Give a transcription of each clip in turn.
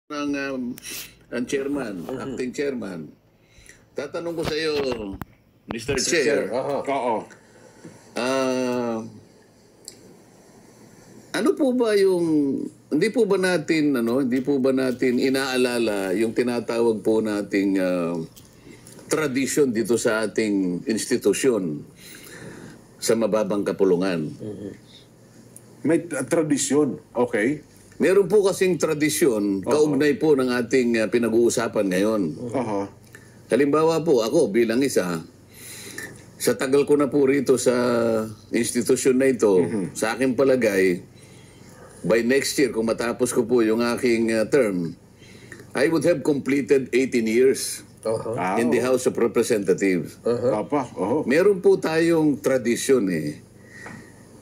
ng ang chairman, acting chairman. Tatanong ko sa iyo, Mr. Chair. Oo. Ano po ba yung hindi po ba natin inaalala yung tinatawag po nating tradisyon dito sa ating institusyon sa mababang kapulungan? May tradisyon. Okay. Meron po kasing tradisyon, kaugnay po ng ating pinag-uusapan ngayon. Halimbawa po, ako bilang isa, sa tagal ko na po rito sa institusyon na ito, sa aking palagay, by next year, kung matapos ko po yung aking term, I would have completed 18 years in the House of Representatives. Meron po tayong tradisyon eh.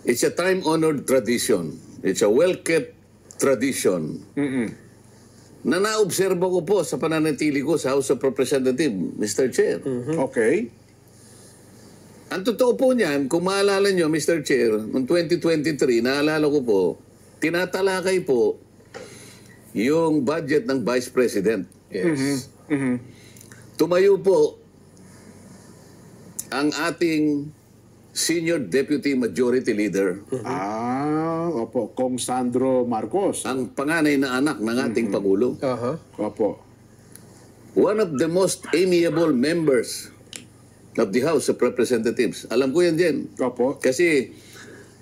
It's a time-honored tradition. It's a well-kept tradition na naobserba ko po sa pananatili ko sa House of Representatives, Mr. Chair. Okay. Ang totoo po niyan, kung maalala nyo, Mr. Chair, noong 2023, naalala ko po, tinatalakay po yung budget ng Vice President. Yes. Tumayo po ang ating Senior Deputy Majority Leader. Opo. Kong Sandro Marcos. Ang panganay na anak ng ating Pangulo. Opo. One of the most amiable members of the House of Representatives. Alam ko yan din. Opo. Kasi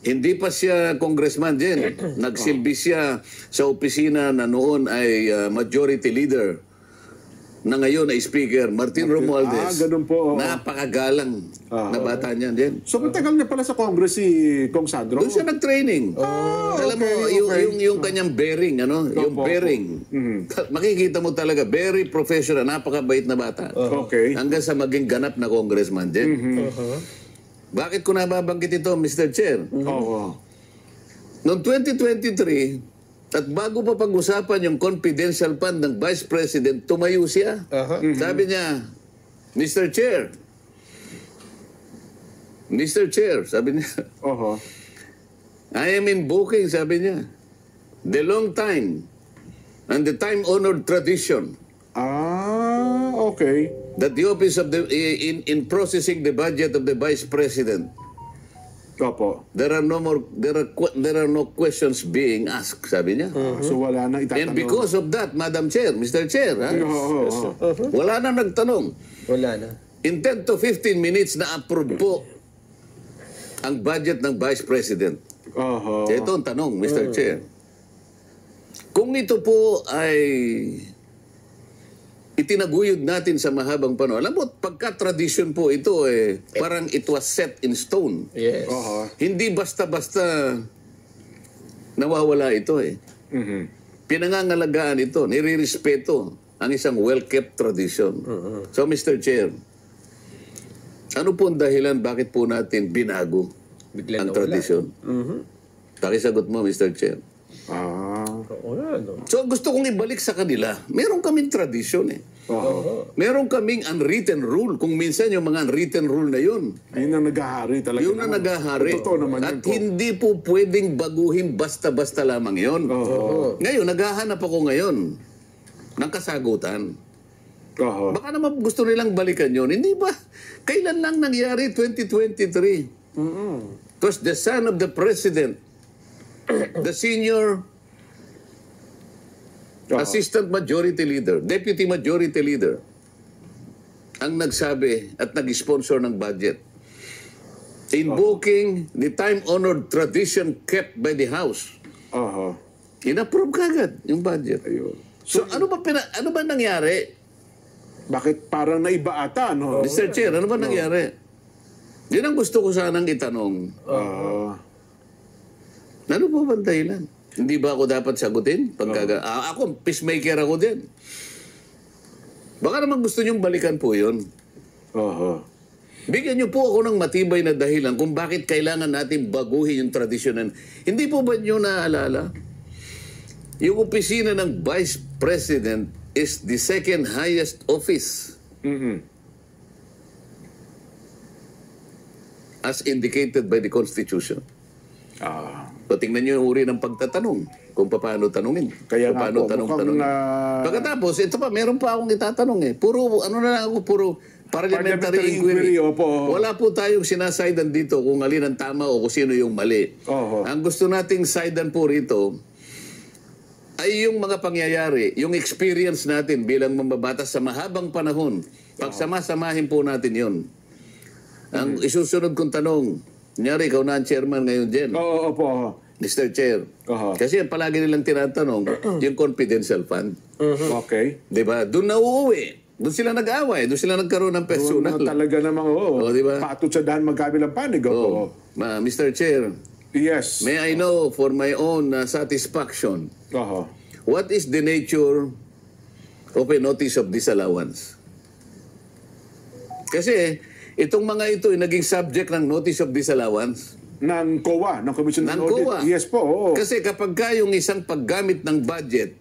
hindi pa siya congressman din. Nagsilbi siya sa opisina na noon ay majority leader na ngayon ay speaker, Martin Romualdez. Ganun po. Napakagalang na bata niyan din. So, matagal na pala sa Congress si Kong Sandro? Doon siya nag-training. Alam mo, yung kanyang bearing, yung bearing. Makikita mo talaga, very professional, napakabait na bata. Okay. Hanggang sa maging ganap na congressman din. Bakit ko nababanggit ito, Mr. Chair? Noong 2023, at bago pa pag-usapan yung confidential fund ng Vice President, tumayo siya. Sabi niya, Mr. Chair, sabi niya, I am invoking, sabi niya, the long time and the time-honored tradition okay. that the office of the in processing the budget of the Vice President, Opo. there are no questions being asked, sabi niya. So, wala na itatanong. And because of that, Madam Chair, Mr. Chair, wala na nagtanong. Wala na. In 10 to 15 minutes na approve po ang budget ng Vice President. Ito ang tanong, Mr. Chair. Kung ito po ay itinaguyod natin sa mahabang panahon. Alam mo, pagka-tradition po ito, parang it was set in stone. Yes. Hindi basta-basta nawawala ito Pinangangalagaan ito, nire-respeto ang isang well-kept tradition. So, Mr. Chair, ano po ang dahilan bakit po natin binago ang tradition? Pakisagot mo, Mr. Chair. So, gusto kong ibalik sa kanila. Meron kaming tradisyon Meron kaming unwritten rule. Kung minsan yung mga unwritten rule na yun. Yun ang naghahari talaga. Yun ang naghahari. Totoo naman At yun po. hindi po pwedeng baguhin basta-basta lamang yun. Ngayon, naghahanap ako ngayon ng kasagutan. Baka naman gusto nilang balikan yun. Hindi ba? Kailan lang nangyari? 2023. Because the son of the president, the senior assistant majority leader, deputy majority leader, ang nagsabi at nag-sponsor ng budget. Invoking the time-honored tradition kept by the House. In-approve kagad yung budget. So, ano ba nangyari? Bakit parang naiba ata, no? Mr. Chair, ano ba nangyari? Yun ang gusto ko sanang itanong. Ano po ba ang dahilan? Hindi ba ako dapat sagutin? Ako, peacemaker ako din. Baka naman gusto niyong balikan po yun. Bigyan niyo po ako ng matibay na dahilan kung bakit kailangan natin baguhin yung tradisyon. Hindi po ba niyo naalala? Yung opisina ng Vice President is the second highest office as indicated by the Constitution. O tingnan nyo yung uri ng pagtatanong. Kung paano tanungin. Kaya nga paano po, mukhang Pagkatapos, ito pa, meron pa akong itatanong eh. Puro, ano na lang ako, puro parliamentary inquiry. Opo. Wala po tayong sinasidan dito kung alin ang tama o kung sino yung mali. Oho. Ang gusto nating sidan po rito ay yung mga pangyayari, yung experience natin bilang mambabatas sa mahabang panahon. Pagsama-samahin po natin yun. Ang isusunod kong tanong, kunyari, ikaw na ang chairman ngayon, Jen. Oo, opo. Mr. Chair. Oho. Kasi ang palagi nilang tinatanong, yung confidential fund. Okay. Di ba? Doon na uuwi. Doon sila nag-away. Doon sila nagkaroon ng personal. Talaga namang, diba? Patod sa daan magkabilang panig. Opo. Mr. Chair, Yes. may I know for my own satisfaction, Oho. what is the nature of a notice of disallowance? Kasi itong mga ito ay naging subject ng notice of disallowance. Ng COA, ng Commission Ng on Audit. COA. Yes po, oo. Kasi kapag ka yung isang paggamit ng budget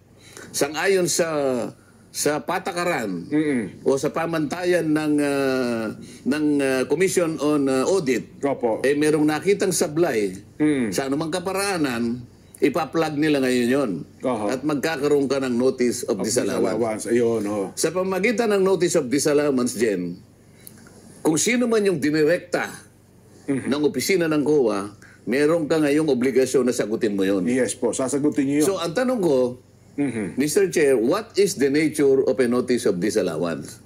sangayon sa patakaran o sa pamantayan ng Commission on Audit, Opo. eh merong nakitang sablay sa anumang kaparaanan, ipa-plug nila ngayon yon. Oho. At magkakaroon ka ng notice of disallowance. Ayun, oh. Sa pamagitan ng notice of disallowance, Jen, kung sino man yung dinirekta ng opisina ng COA, meron ka ngayong obligasyon na sagutin mo yon. Yes po, sasagutin niyo yun. So, ang tanong ko, Mr. Chair, what is the nature of a notice of disallowance?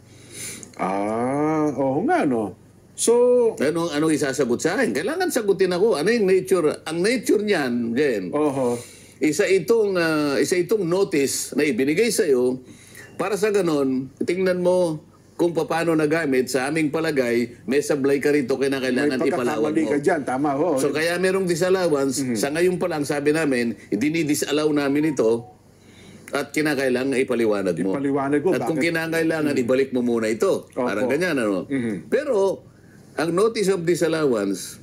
Oo nga, no. So, Anong isasagot sa akin? Kailangan sagutin ako. Ano yung nature? Ang nature niyan, Jen, oho. isa itong notice na ibinigay sa iyo para sa ganon, tingnan mo kung paano nagamit. Sa aming palagay, may sablay ka rito, kinakailangan May ipalawag pagkakamali mo. ka dyan, tama ho. So kaya merong disallowance, sa ngayon pa lang sabi namin, dinidisallow namin ito at kinakailangan ipaliwanag mo. Ipaliwanag mo, At kung bakit? kinakailangan, ibalik mo muna ito. Parang Opo. ganyan, ano? Pero, ang notice of disallowance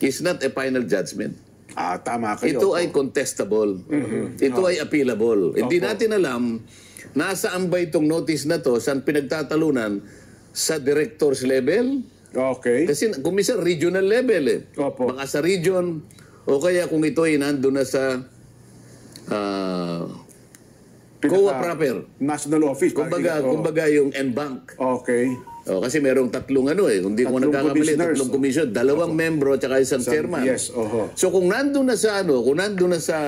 is not a final judgment. Tama kayo. Ito ay contestable. Ito ay appealable. Hindi natin alam nasaan ba itong notice na to, saan pinagtatalunan, sa director's level? Okay. Kasi kung minsan regional level eh. Opo. Baka sa region, o kaya kung ito ay nandun na sa COA proper. National Office. Kumbaga yung NBank. Okay. Kasi merong tatlong hindi ko Tatlong nagkakamali, commissioners. tatlong commission, dalawang membro at saka isang chairman. Yes, oho. So kung nandun na sa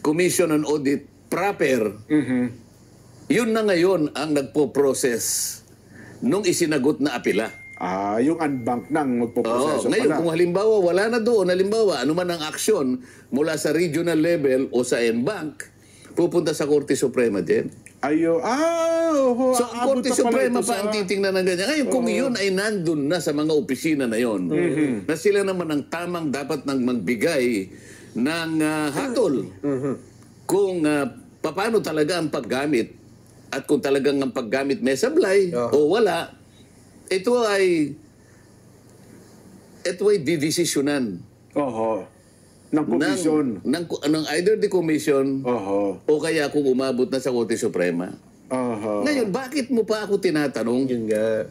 Commission on Audit proper, yun na ngayon ang nagpo-process nung isinagot na apela. Yung unbank nang magpo-proseso Ngayon, pala. kung halimbawa wala na doon, anuman ang aksyon mula sa regional level o sa NBank, pupunta sa Korte Suprema din. Oho. So, ang Korte Suprema pa ang titingnan ng ganyan. Ngayon, kung yun ay nandun na sa mga opisina na yon, na sila naman ang tamang dapat nang magbigay ng hatol kung paano talaga ang paggamit at kung talagang ang paggamit may sablay o wala, ito ay didesisyonan Oho. Ng komisyon. ng either the commission Oho. o kaya kung umabot na sa Korte Suprema. Oho. Ngayon, bakit mo pa ako tinatanong? Yun nga.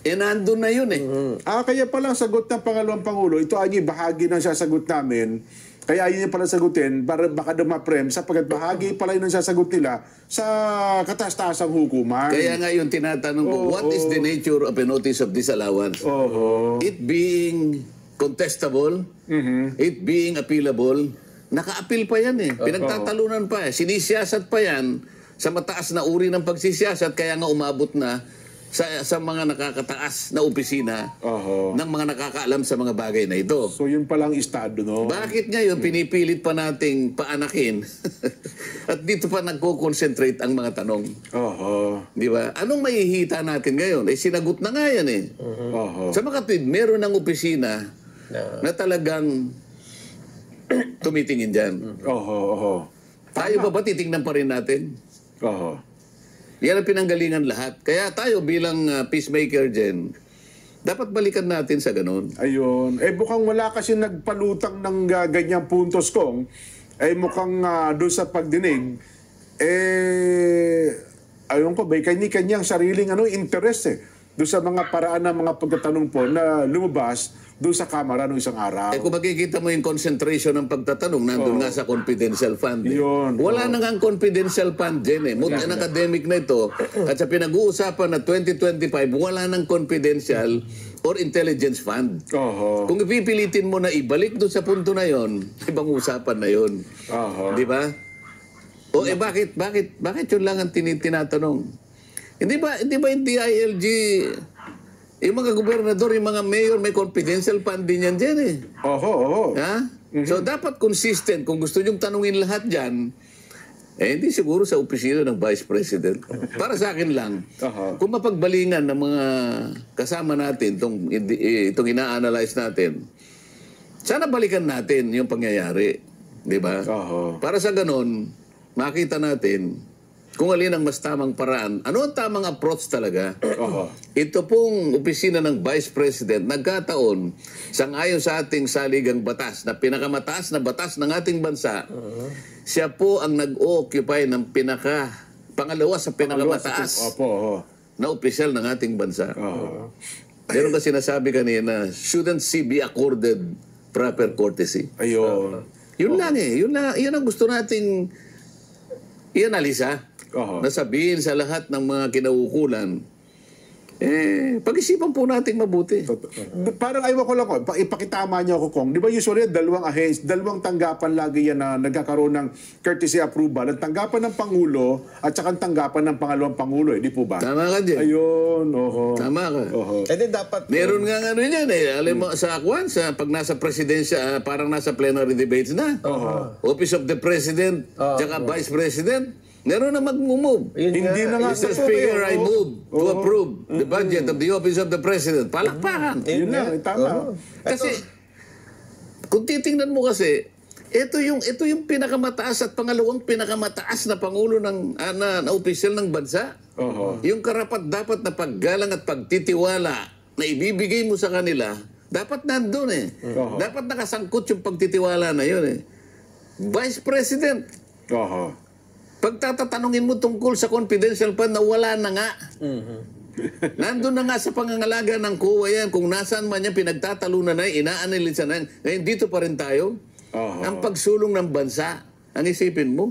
Nandun na yun eh. Kaya pala ang sagot ng Pangalawang Pangulo, ito ay bahagi ng sasagot namin. Kaya yun yung pala sagutin, para baka dumaprem, sapagkat bahagi pala yun ang sasagot nila sa kataas-taasang hukuman. Kaya nga yung tinatanong ko, what is the nature of a notice of disallowance? Oho. It being contestable, it being appealable, naka-appeal pa yan eh. Pinagtatalunan pa eh. Sinisiyasat pa yan sa mataas na uri ng pagsisiyasat, kaya nga umabot na sa mga nakakataas na opisina Oho. ng mga nakakaalam sa mga bagay na ito. So yun palang estado, no? Bakit ngayon pinipilit pa nating paanakin at dito pa nagko-concentrate ang mga tanong? Oho. Di ba? Anong mahihita natin ngayon? Sinagot na nga yan eh. Oho. Sa makatwid, meron ng opisina na talagang tumitingin dyan. Oho. Tayo ba titingnan pa rin natin? Oho. Yan ang pinanggalingan lahat. Kaya tayo bilang peacemaker dyan, dapat balikan natin sa ganun. Ayun. Mukhang wala kasi nagpalutang ng ganyang puntos kong. Mukhang doon sa pagdinig, ayun ko, may kanya-kanyang sariling interest doon sa mga paraan ng mga pagtatanong po na lumabas doon sa Kamara noong isang araw. Kung makikita mo yung concentration ng pagtatanong, nandun nga sa confidential fund. Yun. Wala na nga ang confidential fund din eh. An academic na ito, at sa pinag-uusapan na 2025, wala nang confidential or intelligence fund. Kung ipipilitin mo na ibalik doon sa punto na yon, ibang usapan na yon. Di ba? O bakit yun lang ang tinatanong? Hindi ba yung DILG, yung mga gobernador, yung mga mayor, may confidential fund din yan dyan eh. Ha? So dapat consistent. Kung gusto nyong tanungin lahat dyan, hindi siguro sa opisina ng Vice President. Para sa akin lang, kung mapagbalingan ng mga kasama natin, itong ina-analyze natin, sana balikan natin yung pangyayari. Di ba? Para sa ganon, makita natin kung alin ang mas tamang paraan. Ano ang tamang approach talaga? Ito pong opisina ng Vice President, nagkataon, sangayon sa ating saligang batas, na pinakamataas na batas ng ating bansa, siya po ang nag-occupy ng pangalawa sa pinakamataas na opisyal ng ating bansa. Meron ka sinasabi kanina, shouldn't she be accorded proper courtesy? Ayun. Yun lang eh. Yun ang gusto nating i-analisa. Nasabihin sa lahat ng mga kinaukulan, pag-isipan po natin mabuti. Parang ayaw ko lang, ipakitama niyo ako, Kong. Di ba usually dalawang tanggapan lagi yan na nagkakaroon ng courtesy approval. Ang tanggapan ng Pangulo at saka ang tanggapan ng pangalawang Pangulo. Di po ba? Tama ka dyan. Ayun. Tama ka. Dapat... Meron nga ano yan eh. Alam mo, sa Akwan, pag nasa presidensya, parang nasa plenary debates na. Office of the President, tsaka Vice President. Meron na mag-move. Hindi na nga. Mr. Speaker, I move to approve the budget of the Office of the President. Palakpakan. Yun na, tama. Kasi, kung titingnan mo kasi, ito yung pinakamataas at pangalawang pinakamataas na Pangulo na opisyal ng bansa. Yung karapat-dapat na paggalang at pagtitiwala na ibibigay mo sa kanila, dapat nandun eh. Dapat nakasangkot yung pagtitiwala na yun eh. Vice President. Pagtatatanungin mo tungkol sa confidential fund na wala na nga. Nandun na nga sa pangangalaga ng COA yan. Kung nasaan man yan, pinagtatalunan na yan, inaanalisa na yan. Ngayon, dito pa rin tayo. Ang pagsulong ng bansa, ang isipin mo,